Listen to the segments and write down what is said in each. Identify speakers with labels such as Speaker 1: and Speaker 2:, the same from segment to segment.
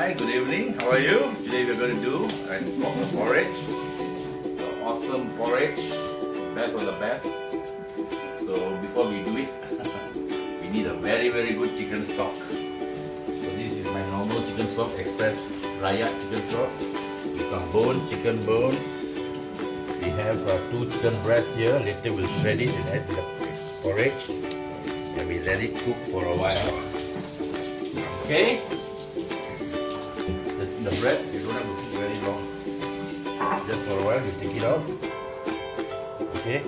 Speaker 1: Hi, good evening. How are you? Today we're going to do an Ohhsum porridge. The Ohhsum porridge, best of the best. So before we do it, we need a very good chicken stock. So this is my normal chicken stock, express raya chicken stock with some bone, chicken bones. We have 2 chicken breasts here. Later we'll shred it and add the porridge, and we let it cook for a while. Okay. The bread, you don't have to cook very long. Just for a while, you take it out. Okay.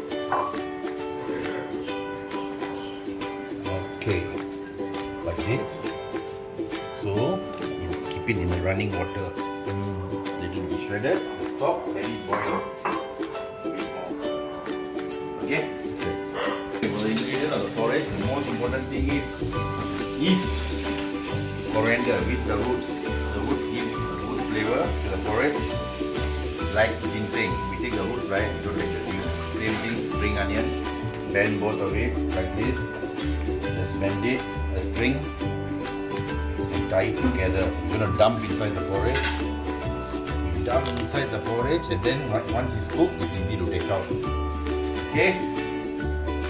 Speaker 1: Okay. Like this. So, you keep it in the running water. Little bit shredded. Stop. Let it boil. Okay. For the ingredient of the porridge, the most important thing is coriander with the roots. The roots give good flavor to the porridge. Like ginseng, we take the roots, right? We don't take the leaves. Same thing, spring onion. Bend both of it like this. Just bend it, a string, and tie it together. You're gonna dump inside the porridge. You dump inside the porridge, and then once it's cooked, it's easy to take out. Okay?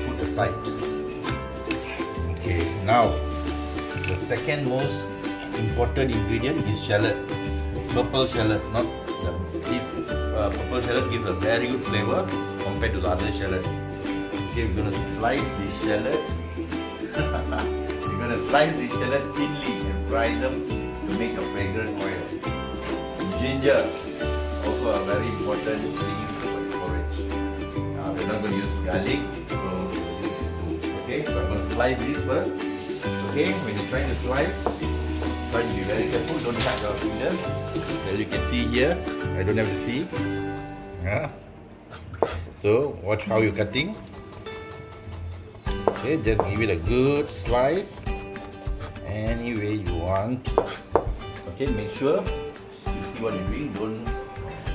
Speaker 1: Put aside. Okay, now the second most important ingredient is shallot. Purple shallot, not the deep. Purple shallot gives a very good flavor compared to the other shallots. Okay, we're gonna slice these shallots. We're gonna slice these shallots thinly and fry them to make a fragrant oil. Ginger, also a very important thing for the porridge. We're not going to use garlic, so we'll use this too. Okay, so I'm going to slice this first. Okay, when you're trying to slice, try to be very careful, don't cut your fingers. As you can see here, I don't have to see. So, watch how you're cutting. Okay, just give it a good slice any way you want. Okay, make sure you see what you're doing. Don't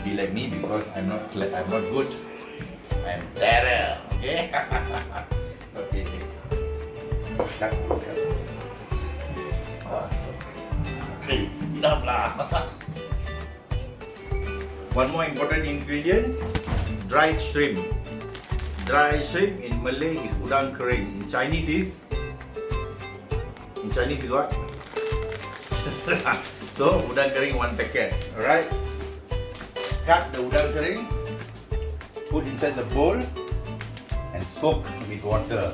Speaker 1: be like me because I'm not good. I'm terror. Okay. Okay. Cut. Awesome. Okay, enough lah. One more important ingredient, dried shrimp. Dried shrimp in Malay is udang kering. In Chinese is what? So udang kering 1 packet. Alright. Cut the udang kering, put inside the bowl and soak with water.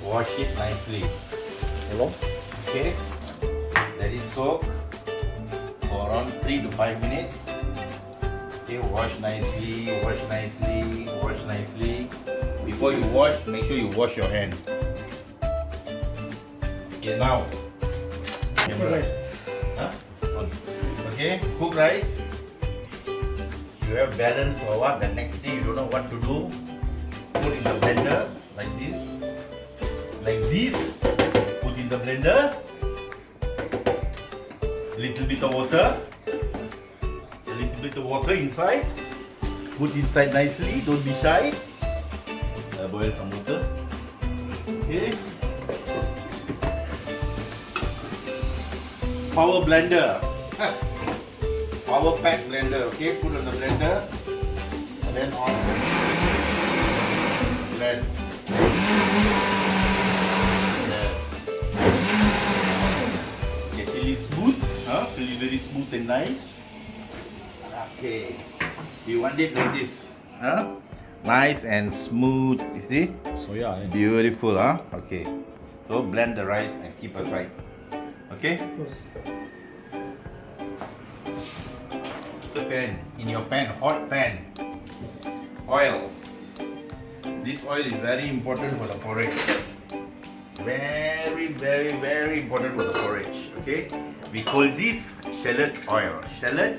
Speaker 1: Wash it nicely. Hello? Okay. Let it soak for around 3 to 5 minutes. Okay, wash nicely, wash nicely, wash nicely. Before you wash, make sure you wash your hand. Okay, now.
Speaker 2: Rice.
Speaker 1: Huh? Okay, cook rice. You have balance or what? The next day you don't know what to do. Put in the blender like this. Like this. Put in the blender. Little bit of water. A little bit of water inside. Put inside nicely. Don't be shy. Boil some water. Okay. Power blender. Power pack blender. Okay, put on the blender. And then on. Blend. Yes. Get really smooth. Really very smooth and nice. Okay. You want it like this. Nice and smooth. You see?
Speaker 2: So yeah.
Speaker 1: Beautiful, Okay. So blend the rice and keep aside. Okay? The pan. In your pan, hot pan. Oil. This oil is very important for the porridge. Very important for the porridge. Okay? We call this shallot oil. Shallot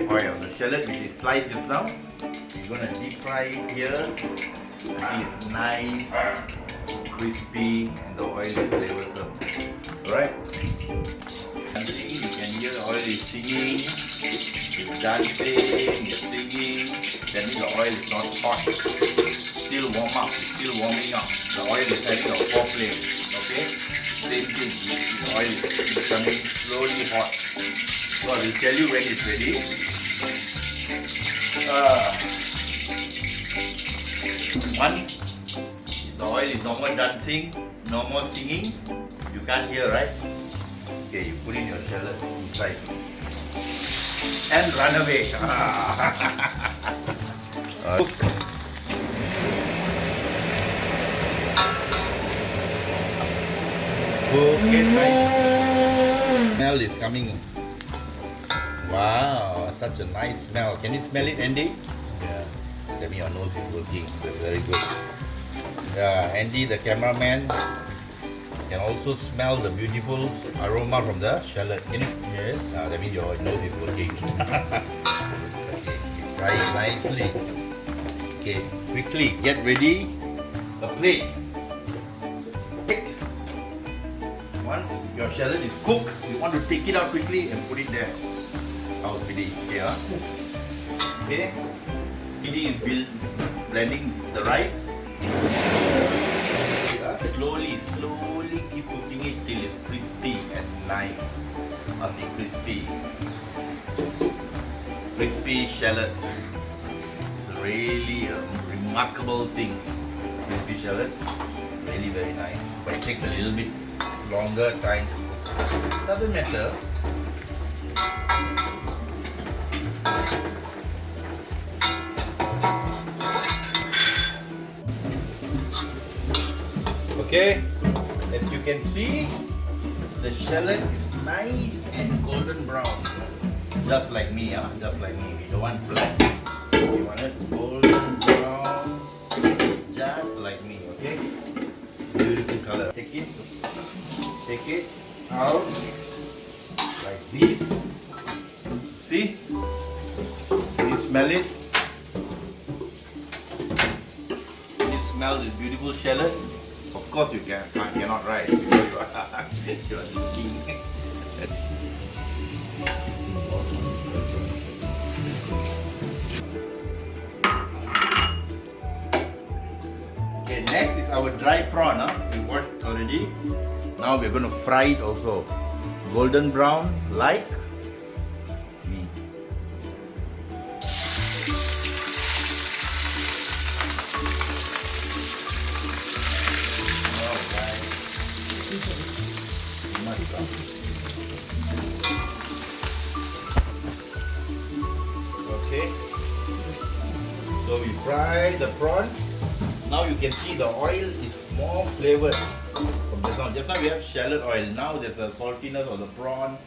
Speaker 1: oil. The shallot which is sliced just now. We're gonna deep fry it here until it's nice, crispy, and the oil is flavorsome. Alright? You can hear the oil is singing, it's dancing, it's singing. That means the oil is not hot. It's still warm up, it's still warming up. The oil is having a foreplay. Okay? same thing. The oil is becoming slowly hot. So I will tell you when it's ready. Once the oil is no more dancing, no more singing, you can't hear, right? Okay, you put in your shallot inside and run away. Cook. Okay, nice. Smell is coming. Wow, such a nice smell. Can you smell it, Andy? Yeah. Tell me your nose is working. That's very good. Yeah, Andy, the cameraman, can also smell the beautiful aroma from the shallot. Can you? Yes. That means your nose is working. Okay, fry it nicely. Okay, quickly get ready a plate. Once your shallot is cooked, you want to take it out quickly and put it there. How's Pidi? Okay, okay. Pidi is blending the rice. Slowly keep cooking it till it's crispy and nice. Must be crispy. Crispy shallots. It's really a remarkable thing. Crispy shallot. Really very nice. But it takes a little bit longer time. Doesn't matter. Okay, as you can see, the shallot is nice and golden brown. Just like me, just like me. We don't want black. We want it golden brown. Just like me, okay? Beautiful color. Take it out like this. See? Can you smell it? Can you smell this beautiful shallot? Of course you cannot, right? Because you are looking. Okay, next is our dry prawn. We washed already. Now we're going to fry it also. Golden brown like me. Okay, so we fry the prawn. Now you can see the oil is more flavored from just now. Just now we have shallot oil. Now there's the saltiness of the prawn,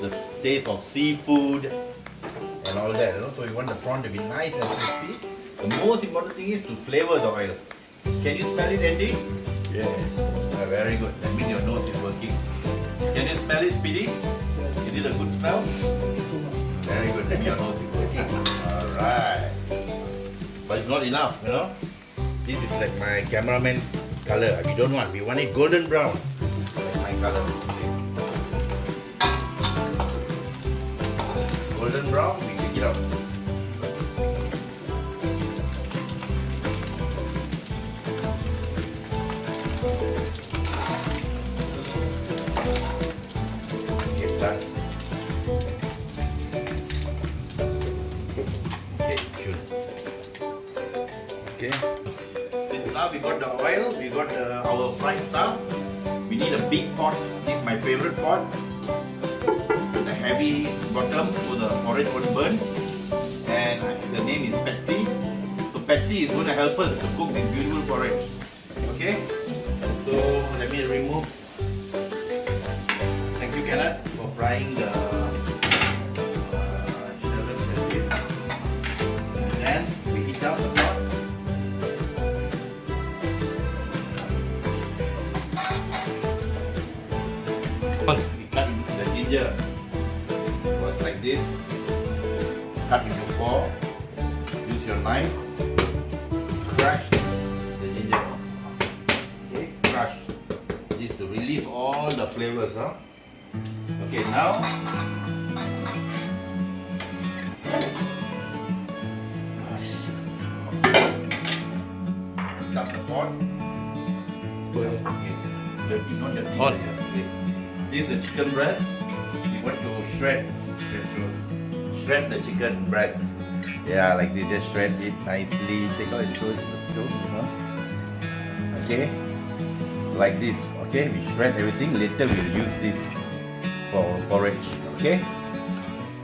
Speaker 1: the taste of seafood, and all that. So you want the prawn to be nice and crispy. The most important thing is to flavor the oil. Can you smell it, Andy?
Speaker 2: Yes.
Speaker 1: Very good. That means your nose is working. Can you smell it, Speedy?
Speaker 2: Yes.
Speaker 1: Is it a good smell? Very good. That means your nose is working. Alright. But it's not enough, you know. This is like my cameraman's color. We don't want. We want it golden brown. Like my color. Golden brown, we take it out. Done. Okay, June. Okay. Since now we got the oil, we got our fried stuff. We need a big pot. This is my favorite pot. With a heavy bottom so the porridge won't burn. And the name is Patsy. So Patsy is going to help us to cook this beautiful porridge. Okay. So let me remove. Thank you, Kenneth, for frying the shallots like this. And then we heat up the pot. We cut into the ginger. Works like this. Cut into 4. Use your knife. Crush the ginger. Okay, crush. This to release all the flavors, Okay, now stop the pot. Okay, dirty, not dirty.
Speaker 2: On.
Speaker 1: Yeah. This is the chicken breast. We want to shred the chicken breast. Yeah, like this. Just shred it nicely. Take out and show. Okay, like this. Okay, we shred everything. Later we will use this for porridge. Okay,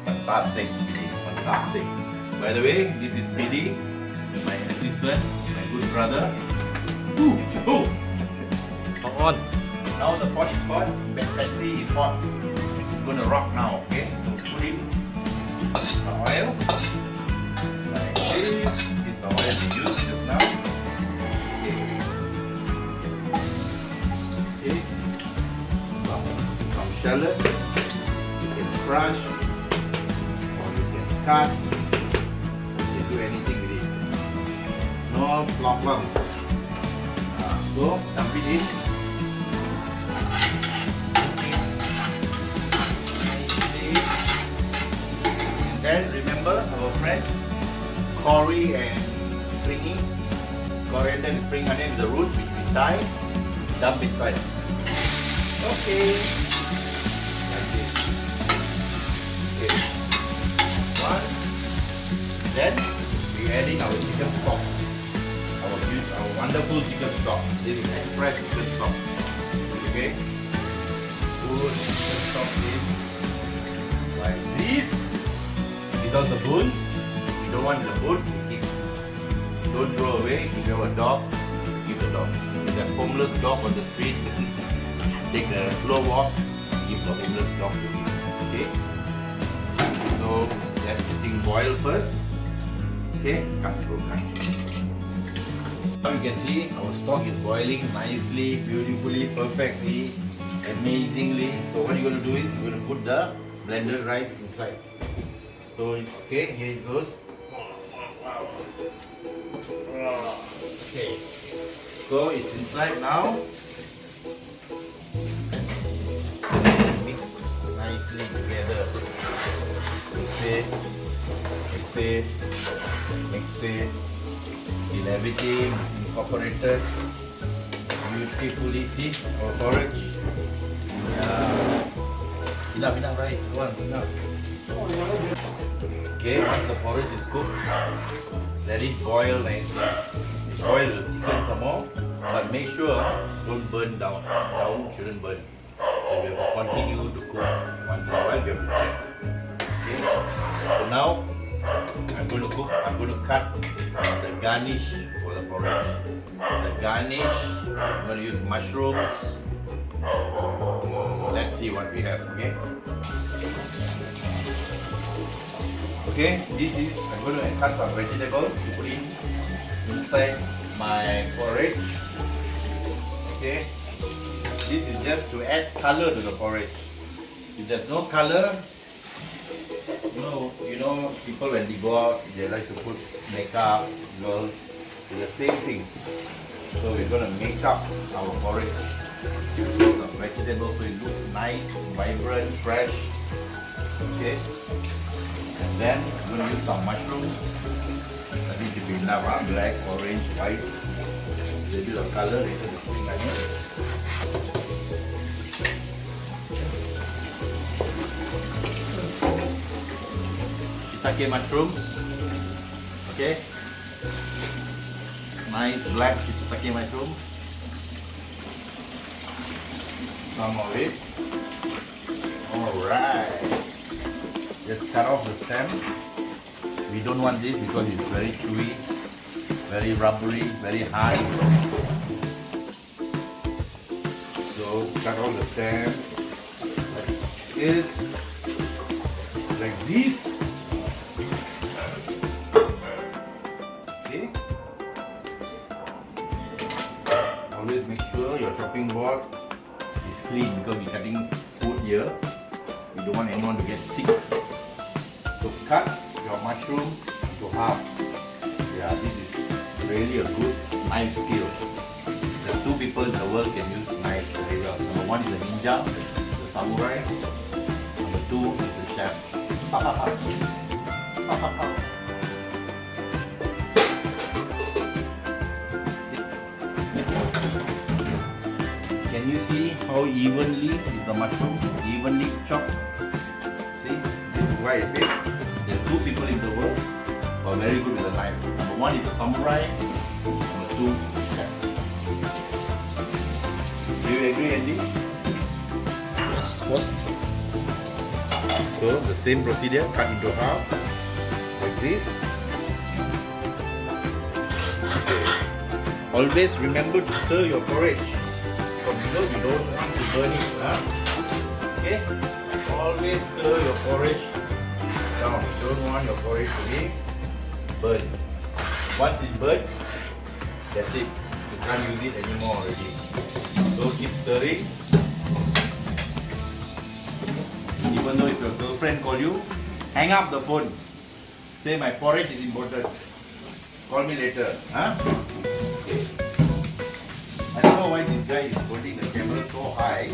Speaker 1: fantastic, Speedy. Fantastic. By the way, this is Speedy, my assistant, my good brother. Ooh. On. Now the pot is hot. Pansy is hot. It's gonna rock now. Okay, so put in the oil. Like this. This is the oil we used just now. Okay. Okay. Some shallot. You can crush or you can cut. You can do anything with it. No problem. So dump it in. Then remember our friends, curry and springy, coriander and spring onion is the root which we tie, dump inside. Okay, like this. Okay, one. Then we add in our chicken stock, our wonderful chicken stock. This is express chicken stock. Okay, good chicken stock in like this. Without the bones, you don't want the bones, you keep. Don't throw away. If you have a dog, give the dog. If you have a homeless dog on the street, take a slow walk, give the homeless dog to you. Okay? So let this thing boil first. Okay? Cut. Now you can see our stock is boiling nicely, beautifully, perfectly, amazingly. So what you're going to do is you're going to put the blended rice inside. So okay, here it goes. Okay, so it's inside now. Mix nicely together. Mix it till everything is incorporated beautifully. See our porridge. Enough rice. Enough. Okay, once the porridge is cooked, let it boil nicely. The oil will thicken some more, but make sure don't burn down. Down shouldn't burn. So we have to continue to cook. Once in a while, we have to check. Okay. So now I'm going to cook. I'm going to cut the garnish for the porridge. The garnish, I'm going to use mushrooms. Let's see what we have. Okay. Okay, this is, I'm going to cut some vegetables to put in inside my porridge. Okay, this is just to add color to the porridge. If there's no color, you know people when they go out, they like to put makeup, girls, it's the same thing. So we're going to make up our porridge. The vegetable so it looks nice, vibrant, fresh. Okay. And then I'm going to use some mushrooms. I think it should be enough, black, orange, white. A little bit of color, later the spring onion. Shiitake mushrooms. Okay. Nice black shiitake mushroom. Some of it. Alright. Just cut off the stem. We don't want this because it's very chewy, very rubbery, very hard. So cut off the stem like this. Okay. Always make sure your chopping board is clean because we're cutting food here. We don't want anyone to get sick. So cut your mushroom into half. Yeah, this is really a good knife skill. The two people in the world can use knives very well. Number one is the ninja, the samurai. Number two is the chef. Can you see how how evenly is the mushroom, evenly chopped. See, this is why I say there are two people in the world who are very good with a knife. Number one is the samurai, number two is the chef. Do you agree, Andy?
Speaker 2: Yes, boss.
Speaker 1: So the same procedure, cut into half like this. Okay. Always remember to stir your porridge. From below, you don't want to burn it. Huh? Okay? Always stir your porridge down. You don't want your porridge to be burnt. Once it's burnt, that's it. You can't use it anymore already. So keep stirring. Even though if your girlfriend call you, hang up the phone. Say my porridge is important. Call me later. Huh? Okay. I don't know why this guy is holding the camera so high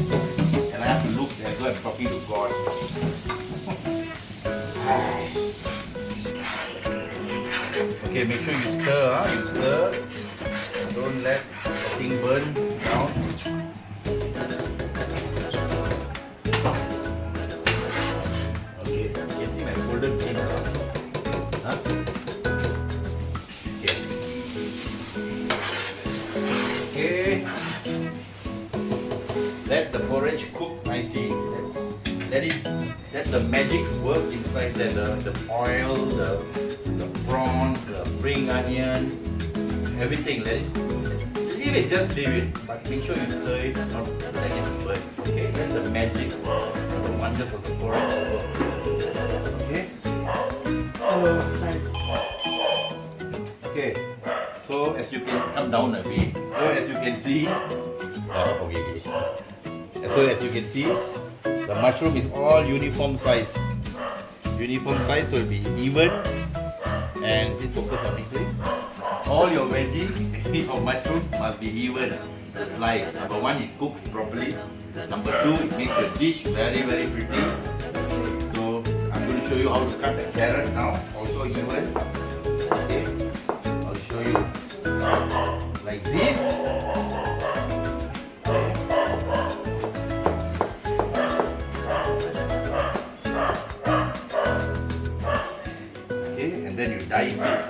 Speaker 1: and I have to look as though I'm talking to God. Okay, make sure you stir. Huh? You stir. Don't let the thing burn down. Okay, you can see my golden bean. Huh? Okay. Okay. Let the porridge cook nicely. Let the magic work inside there. The oil, the prawns, the spring onion, everything. Leave it, just leave it. But make sure you stir it, not let it burn. Okay? Let the magic, the wonders of the porridge work. Okay? Okay. So as you can come down a bit. So as you can see, So as you can see, the mushroom is all uniform size. Uniform size will be even. And please focus on me, please. All your veggies of mushroom must be even. The slice. Number one, it cooks properly. Number two, it makes your dish very, very pretty. So I'm going to show you how to cut the carrot now. Also even. Okay. I'll show you like this. Okay, and then you dice it.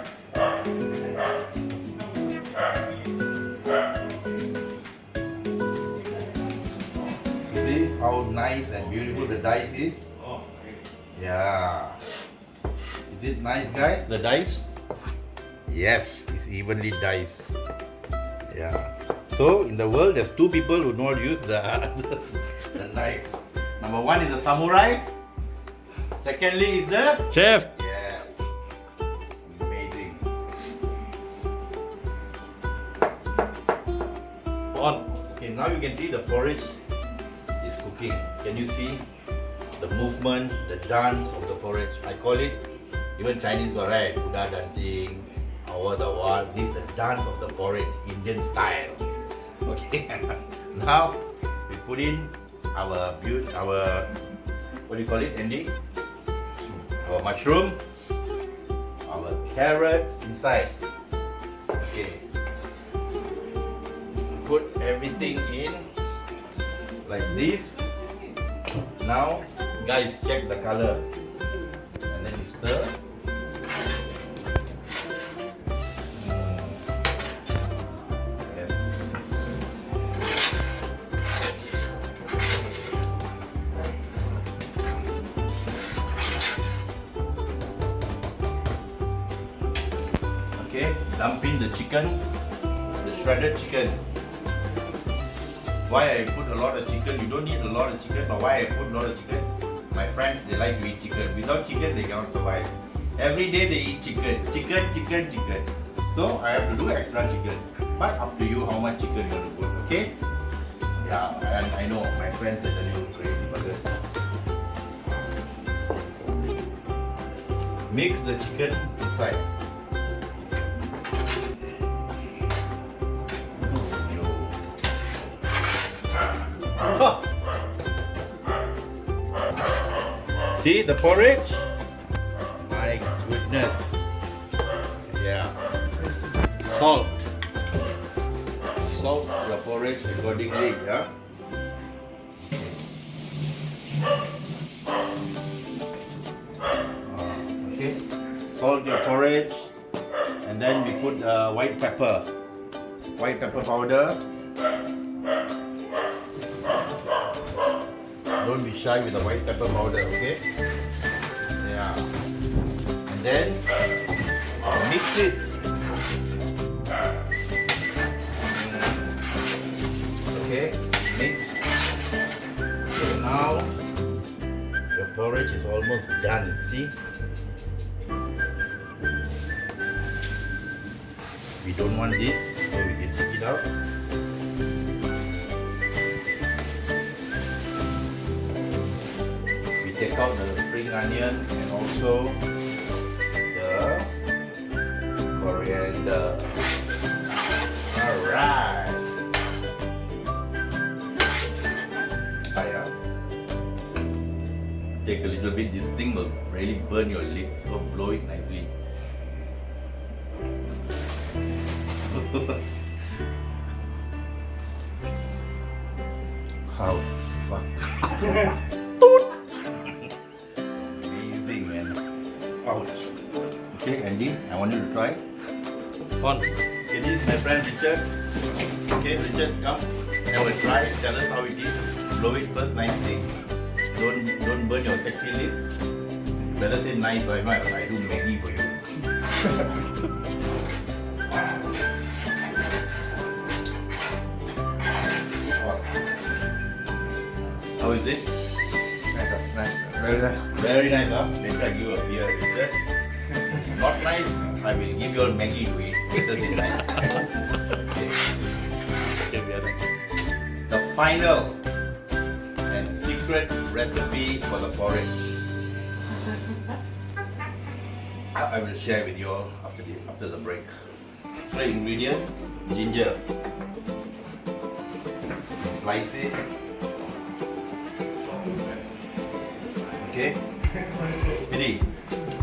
Speaker 1: See how nice and beautiful the dice is? Yeah. Is it nice, guys? The dice? Yes, it's evenly diced. Yeah. So in the world, there's two people who know how to use the knife. Number one is the samurai. Secondly is the
Speaker 2: Chef.
Speaker 1: yes. Amazing.
Speaker 2: On.
Speaker 1: Okay, now you can see the porridge is cooking. Can you see the movement, the dance of the porridge? I call it, even Chinese got right, Buddha dancing over the wall. This is the dance of the porridge, Indian style. Okay. Now we put in our what do you call it, Andy? Our mushroom, our carrots inside. Okay. Put everything in like this. Now, guys, check the color, and then you stir. Yes. Okay, dump in the chicken, the shredded chicken. Why I put a lot of chicken? You don't need a lot of chicken, but why I put a lot of chicken? My friends, they like to eat chicken. Without chicken, they cannot survive. Every day they eat chicken. Chicken. So I have to do extra chicken. But up to you how much chicken you want to put, okay? Yeah, and I know my friends are a little crazy about this. Mix the chicken inside. Oh. See the porridge? My goodness. Yeah. Salt. Salt your porridge accordingly, yeah? salt your porridge, and then we put white pepper powder. Don't be shy with the white pepper powder, okay? Yeah. And then mix it. Okay, mix. Okay, now the porridge is almost done. See? We don't want this, so we can take it out. We take out the spring onion and also the coriander. Alright. Take a little bit, this thing will really burn your lips, so blow it nicely. How fuck. Amazing, man. Ouch. Okay, Andy, I want you to try.
Speaker 2: On.
Speaker 1: Okay, this is my friend Richard. Okay, Richard, come. I will try. Tell us how it is. Blow it first nicely. Don't burn your sexy lips. Better say nice, or if not, I do Maggie for you. How is it?
Speaker 2: Nice. Very nice.
Speaker 1: Very nice, huh? Later I give a beer, Richard. Not nice, I will give you a Maggie to eat. Better than nice. Okay.
Speaker 2: Okay, we are done.
Speaker 1: The final and secret recipe for the porridge. I will share with you all after the break. First ingredient, ginger. Slice it. Okay. Speedy,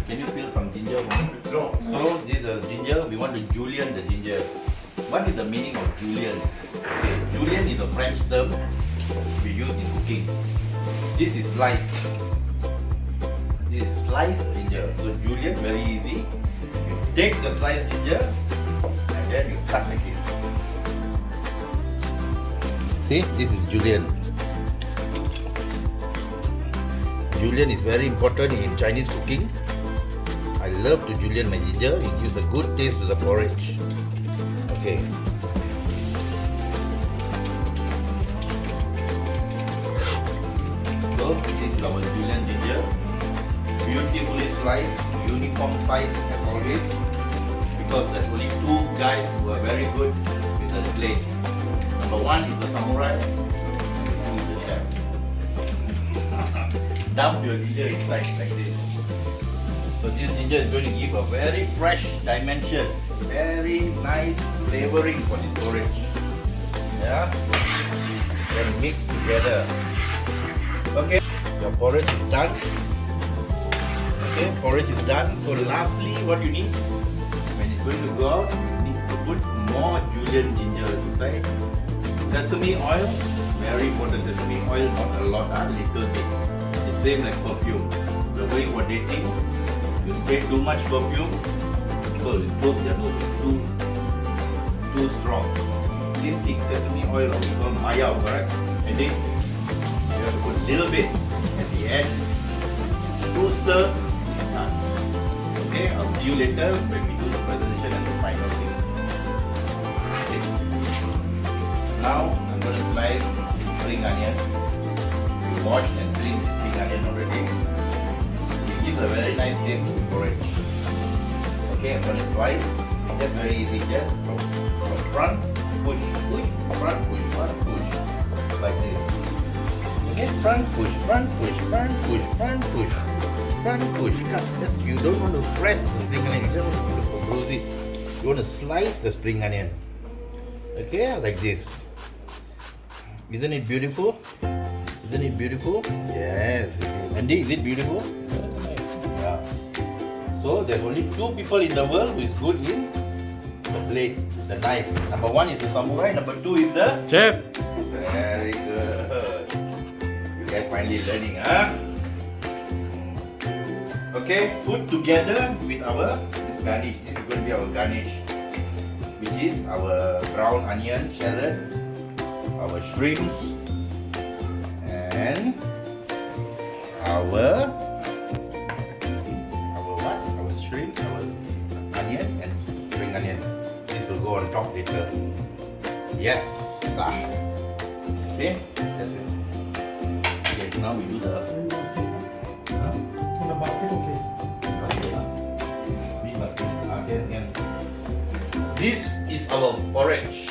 Speaker 1: can you peel some ginger for me?
Speaker 3: No.
Speaker 1: So this is the ginger. We want to julienne the ginger. What is the meaning of julienne? Okay, julienne is a French term we use in cooking. This is sliced. This is sliced ginger. So julienne, very easy. You take the sliced ginger and then you cut like this. See, this is julienne. Julienne is very important in Chinese cooking. I love to julienne my ginger. It gives a good taste to the porridge. Okay. So this is our julienne ginger. Beautifully sliced, uniform size as always. Because there's only two guys who are very good with the blade. Number one is the samurai, number two is the chef. Dump your ginger inside like this. So this ginger is going to give a very fresh dimension, very nice flavoring for this porridge. Yeah, then mix together. Okay, your porridge is done. Okay, porridge is done. So lastly, what you need when it's going to go out, you need to put more julienne ginger inside. Sesame oil, very important. Sesame oil, not a lot, a little bit. It's same like perfume. We're going for dating. You spray too much perfume, people will close their nose. Too strong. Same thing, sesame oil or we call maya, correct? And then you have to put a little bit at the end. To stir and done. Okay, I'll see you later when we do the presentation and the final thing. Okay. Now I'm going to slice spring onion. We washed and cleaned the spring onion already. It gives a very nice taste to the porridge. Okay, I'm going to slice. That's very easy. Just from front, push, front, push, like this. Okay, front, push, front, push, front, push, front, push, front, push. Cut. You don't want to press the spring onion. You just want to bruise it. You want to slice the spring onion. Okay, like this. Isn't it beautiful? Isn't it beautiful? Yes. Andy, is it beautiful?
Speaker 2: Nice.
Speaker 1: Yeah. So there's only two people in the world who is good in the blade, the knife. Number one is the samurai. Number two is the
Speaker 2: Chef.
Speaker 1: very good. You guys finally learning, huh? Okay. Okay, put together with our garnish. This is going to be our garnish, which is our brown onion, shallot, our shrimps, and our what? Our shrimps, our onion, and spring onion. This will go on top later. Yes. Okay, that's it. Okay, now we do the.
Speaker 3: The basket, okay.
Speaker 1: This is our porridge.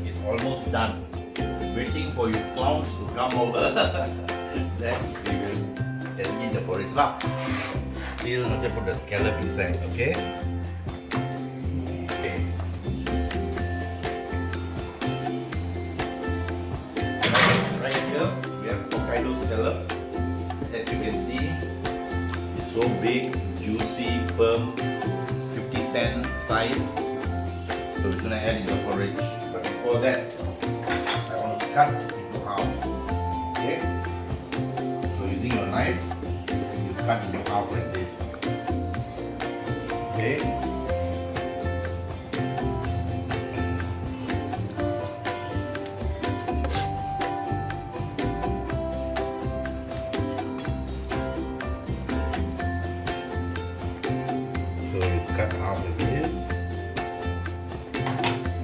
Speaker 1: It's almost done. Waiting for you clowns to come over. Then we will termine the porridge lah. Still not just put the scallop inside, okay? Okay. Right here we have Hokkaido scallops. As you can see, it's so big, juicy, firm, 50-cent size. So we're gonna add in the porridge. But before that, I want to cut into half. Okay? So using your knife, you cut into half like this. Okay? So you cut half like this.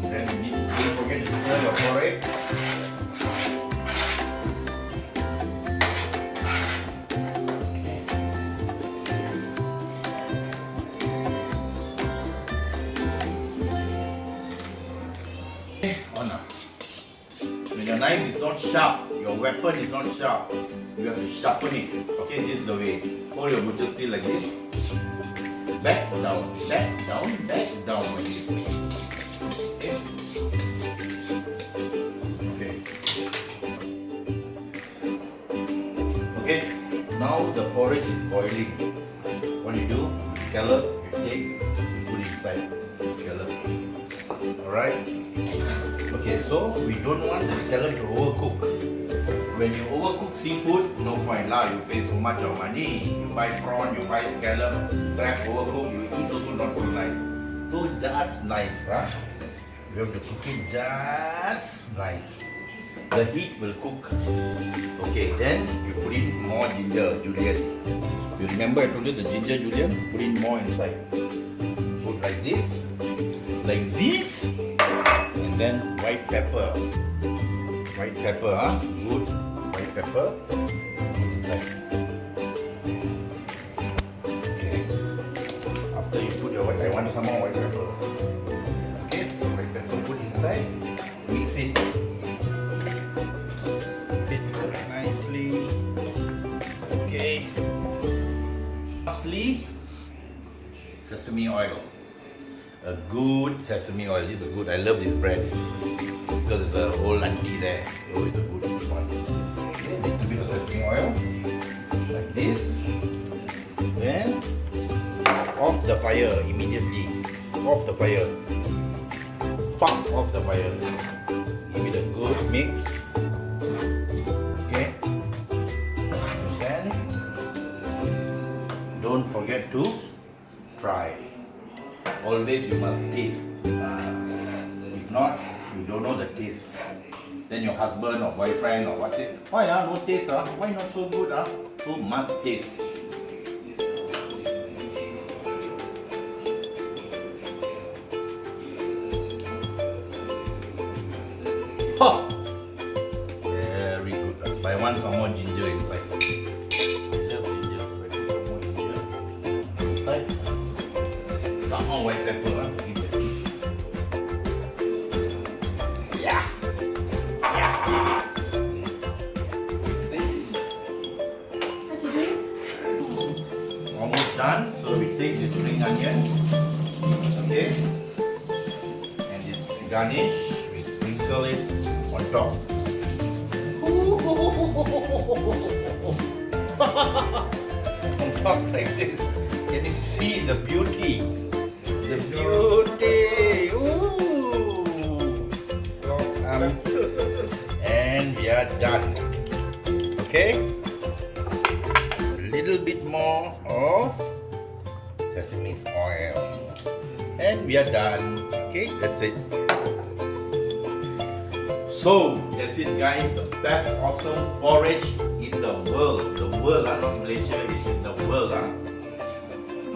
Speaker 1: Then you need, don't forget to stir your porridge. When your knife is not sharp, your weapon is not sharp, you have to sharpen it. Okay, this is the way. Hold your butcher steel like this. Back, down, like this. Okay. Okay, now the porridge is boiling. What do? Scallop, you take, you put inside the scallop. Alright? Okay, so we don't want the scallop to overcook. When you overcook seafood, no point lah. You pay so much of money. You buy prawn, you buy scallop, crab overcook, you eat also not so nice. So just nice, huh? You have to cook it just nice. The heat will cook. Okay, then you put in more ginger, julienne. You remember I told you the ginger julienne? Put in more inside. Put like this, and then white pepper. White pepper, huh? Good. White pepper. Inside. Okay. After you put your white, I want some more white pepper. Okay, white pepper put inside. Mix it. Nicely. Okay. Lastly, sesame oil. A good sesame oil. This is good. I love this brand because there's a whole auntie there. So it's a good one. Okay, a little bit of sesame oil like this. Then off the fire immediately. Off the fire. Pump off the fire. Give it a good mix. Okay. And then don't forget to try. Always you must taste. If not, you don't know the taste. Then your husband or boyfriend or what say, why no taste? Why not so good? So must taste. Oh, very good. But I want some more ginger inside. I love ginger. But I want more ginger inside. Some more white pepper. Give this. Yeah. Yeah. See? Almost done. So we take this spring onion. Okay. And this garnish. We sprinkle it on top. On top like this. Can you see the beauty? The beauty! Ooh! And we are done. Okay? A little bit more of sesame oil. And we are done. Okay, that's it. So, that's it guys. The best awesome porridge in the world. The world, not Malaysia, it's in the world.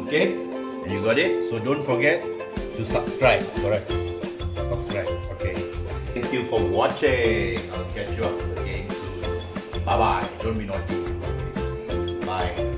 Speaker 1: Okay? And you got it? So don't forget to subscribe. Correct? Subscribe. Okay. Thank you for watching. I'll catch you up again soon. Bye-bye. Don't be naughty. Bye.